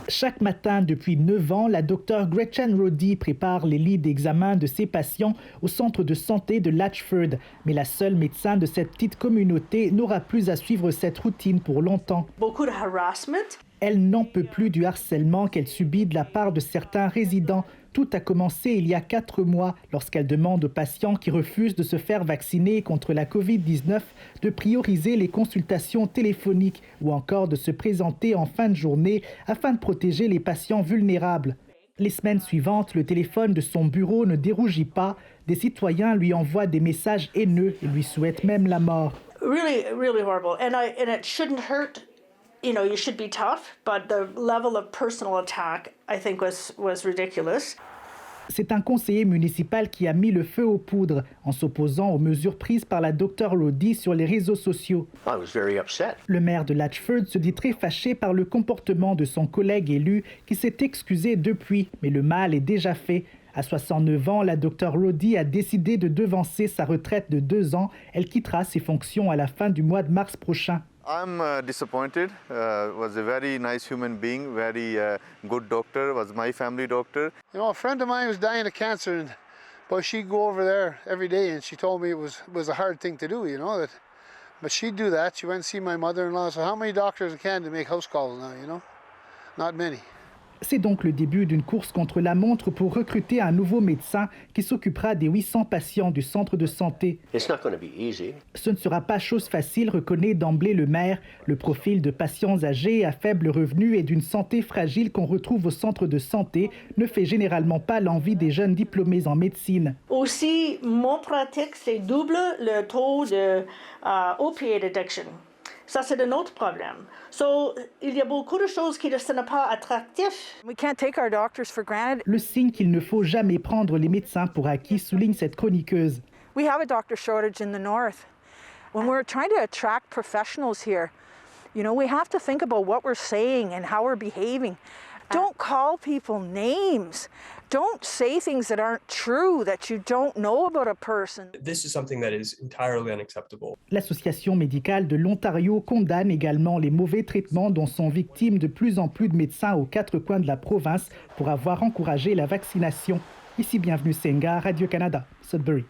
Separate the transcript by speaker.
Speaker 1: Chaque matin depuis 9 ans, la docteure Gretchen Roddy prépare les lits d'examen de ses patients au centre de santé de Latchford. Mais la seule médecin de cette petite communauté n'aura plus à suivre cette routine pour longtemps.
Speaker 2: Beaucoup de harassment.
Speaker 1: Elle n'en peut plus du harcèlement qu'elle subit de la part de certains résidents. Tout a commencé il y a 4 mois lorsqu'elle demande aux patients qui refusent de se faire vacciner contre la COVID-19 de prioriser les consultations téléphoniques ou encore de se présenter en fin de journée afin de protéger les patients vulnérables. Les semaines suivantes, le téléphone de son bureau ne dérougit pas. Des citoyens lui envoient des messages haineux et lui souhaitent même la mort.
Speaker 2: Really, really horrible. And it shouldn't hurt. You know, you should be tough, but the level of personal attack, I think, was ridiculous.
Speaker 1: C'est un conseiller municipal qui a mis le feu aux poudres en s'opposant aux mesures prises par la docteure Roddy sur les réseaux sociaux.
Speaker 3: I was very upset.
Speaker 1: Le maire de Latchford se dit très fâché par le comportement de son collègue élu qui s'est excusé depuis, mais le mal est déjà fait. À 69 ans, la docteure Roddy a décidé de devancer sa retraite de 2 ans. Elle quittera ses fonctions à la fin du mois de mars prochain.
Speaker 4: I'm disappointed. Was a very nice human being, very good doctor, was my family doctor.
Speaker 5: You know, a friend of mine was dying of cancer, but she'd go over there every day, and she told me it was a hard thing to do, you know. But she'd do that. She went and see my mother-in-law. So how many doctors in Canada make house calls now, you know? Not many.
Speaker 1: C'est donc le début d'une course contre la montre pour recruter un nouveau médecin qui s'occupera des 800 patients du centre de santé.
Speaker 3: It's not going to be easy.
Speaker 1: Ce ne sera pas chose facile, reconnaît d'emblée le maire. Le profil de patients âgés à faible revenu et d'une santé fragile qu'on retrouve au centre de santé ne fait généralement pas l'envie des jeunes diplômés en médecine.
Speaker 2: Aussi, mon pratique, c'est double le taux de opioid addiction. Ça, c'est un autre problème. So, il y a beaucoup de choses qui ne sont pas attractives.
Speaker 6: We can't take our doctors for granted.
Speaker 1: Le signe qu'il ne faut jamais prendre les médecins pour acquis, souligne cette chroniqueuse.
Speaker 6: We have a doctor shortage in the north. When we're trying to attract professionals here, you know, we have to think about what we're saying and how we're behaving. Don't call people names. Don't say things that aren't true, that you don't know about a person.
Speaker 7: This is something that is entirely unacceptable.
Speaker 1: L'Association médicale de l'Ontario condamne également les mauvais traitements dont sont victimes de plus en plus de médecins aux 4 coins de la province pour avoir encouragé la vaccination. Ici, bienvenue Senga, Radio-Canada, Sudbury.